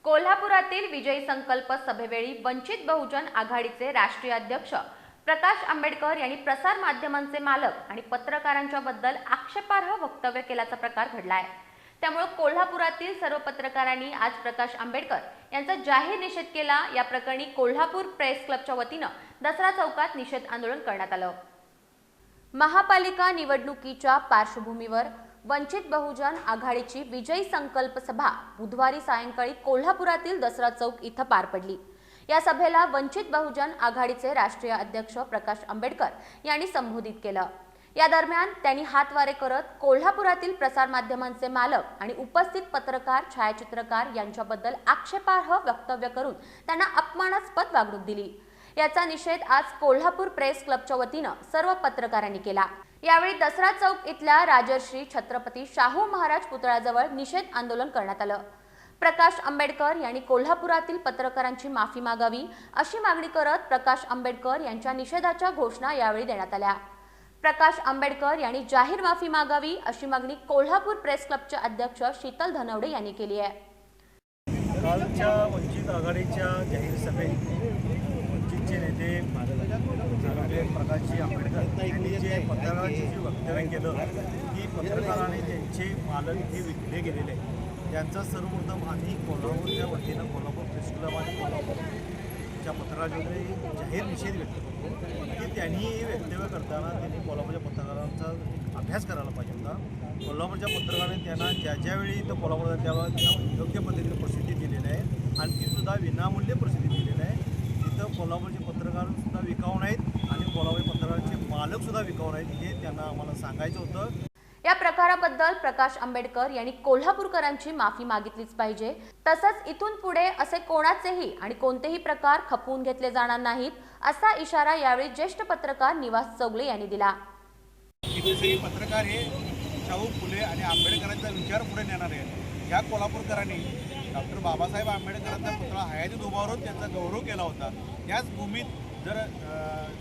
कोल्हापुरातील विजयी संकल्प सभेवेळी वंचित बहुजन आघाडीचे राष्ट्रीय अध्यक्ष प्रकाश आंबेडकर यांनी प्रसार माध्यमांचे मालक आणि पत्रकारांच्या बद्दल आक्षेपार्ह वक्तव्य केल्याचा प्रकार घडलाय। त्यामुळे कोल्हापुरातील सर्व पत्रकारांनी आज प्रकाश आंबेडकर यांचा जाहीर निषेध केला। या प्रकरणी कोल्हापूर प्रेस क्लबच्या वतीने दसरा चौकात निषेध आंदोलन करण्यात आलं। महापालिका निवडणुकीच्या पार्श्वभूमीवर वंचित बहुजन आघाडीची विजयी संकल्प सभा बुधवारी सायंकाळी कोल्हापुरातील दसरा चौक इथं पार पडली। या सभेला वंचित बहुजन आघाडीचे राष्ट्रीय अध्यक्ष प्रकाश आंबेडकर यांनी संबोधित केलं। या दरम्यान त्यांनी हातवारे करत कोल्हापुरातील प्रसार माध्यमांचे मालक आणि उपस्थित पत्रकार छायाचित्रकार यांच्याबद्दल आक्षेपार्ह वक्तव्य करून त्यांना अपमानास्पद वागणूक दिली। याचा निषेध आज कोल्हापूर प्रेस क्लबच्या वतीने सर्व पत्रकारांनी केला। यावेळी दसरा चौक इथल्या राजर्षी छत्रपती शाहू महाराज पुतळ्याजवळ निषेध आंदोलन करण्यात आलं। प्रकाश आंबेडकर यांनी कोल्हापुरातील पत्रकारांची माफी मागावी अशी मागणी करत प्रकाश आंबेडकर यांच्या निषेधाच्या घोषणा यावेळी देण्यात आल्या। प्रकाश आंबेडकर यांनी जाहीर माफी मागावी अशी मागणी कोल्हापूर प्रेस क्लबचे अध्यक्ष शीतल धनवडे यांनी केली आहे। कालच्या वंचित आघाडीच्या जाहीर सभेत वंचितचे नेते प्रकाश आंबेडकर यांनी जे पत्रकारांची जे वक्तव्य केलं की पत्रकारांनी त्यांचे मालक हे विकले गेलेले त्यांचा सर्वप्रथम आम्ही कोल्हापूरच्या वतीनं कोल्हापूर प्रेस क्लब आणि कोल्हापूरच्या पत्रकारांचे जाहीर निषेध व्यक्त करतो की त्यांनी हे वक्तव्य करताना त्यांनी कोल्हापूरच्या पत्रकारांचा अभ्यास करायला पाहिजे होता। कोल्हापूरच्या पत्रकारांनी त्यांना ज्यावेळी इथं कोल्हापूरला त्यावेळेला त्यांना योग्य पद्धतीने प्रसिद्धी दिलेली आहे आणि तीसुद्धा विनामूल्य प्रसिद्धी दिलेली आहे। तिथं कोल्हापूरचे पत्रकारसुद्धा विकाऊ नाहीत आणि कोल्हापूर पत्रकारांचे मालकसुद्धा विकाऊ नाहीत हे त्यांना आम्हाला सांगायचं होतं। या प्रकाराबद्दल प्रकाश आंबेडकर यांनी कोल्हापूरकरांची माफी मागितलीच पाहिजे। तसंच इथून पुढे असे कोणाचेही आणि कोणतेही प्रकार खपवून घेतले जाणार नाहीत असा इशारा यावेळी ज्येष्ठ पत्रकार निवास चौगले यांनी दिला। इथे पत्रकार हे शाहू फुले आणि आंबेडकरांचा विचार पुढे नेणार आहेत। या कोल्हापूरकरांनी डॉक्टर बाबासाहेब आंबेडकरांचा पुतळा हयातीत उभारून त्यांचा गौरव केला होता। त्याच भूमीत जर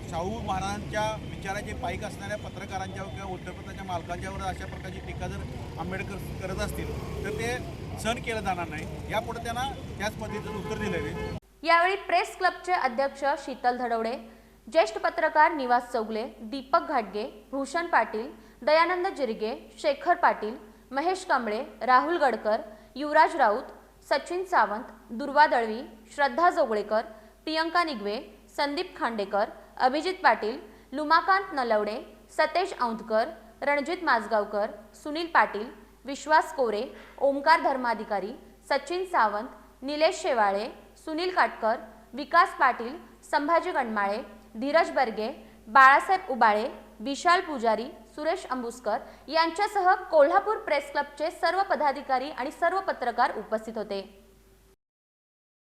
शाहू महाराजांच्या विचाराचे पाईक असणाऱ्या पत्रकारांच्या किंवा वृत्तपत्राच्या मालकांच्यावर अशा प्रकारची टीका जर आंबेडकर करत असतील तर ते सहन केलं जाणार नाही। यापुढे त्यांना त्याच पद्धतीचं उत्तर दिलं आहे। यावेळी प्रेस क्लबचे अध्यक्ष शीतल धनवडे, ज्येष्ठ पत्रकार निवास चौगले, दीपक घाटगे, भूषण पाटील, दयानंद जिरगे, शेखर पाटील, महेश कांबळे, राहुल गडकर, युवराज राऊत, सचिन सावंत, दुर्वा दळवी, श्रद्धा जोगळेकर, प्रियंका निगवे, संदीप खांडेकर, अभिजित पाटील, लुमाकांत नलवडे, सतेज औंधकर, रणजित माजगावकर, सुनील पाटील, विश्वास कोरे, ओमकार धर्माधिकारी, सचिन सावंत, निलेश शेवाळे, सुनील काटकर, विकास पाटील, संभाजी गणमाळे, धीरज बर्गे, बाळासाहेब उबाळे, विशाल पुजारी, सुरेश अंबुस्कर यांच्यासह कोल्हापूर प्रेस क्लबचे सर्व पदाधिकारी आणि सर्व पत्रकार उपस्थित होते।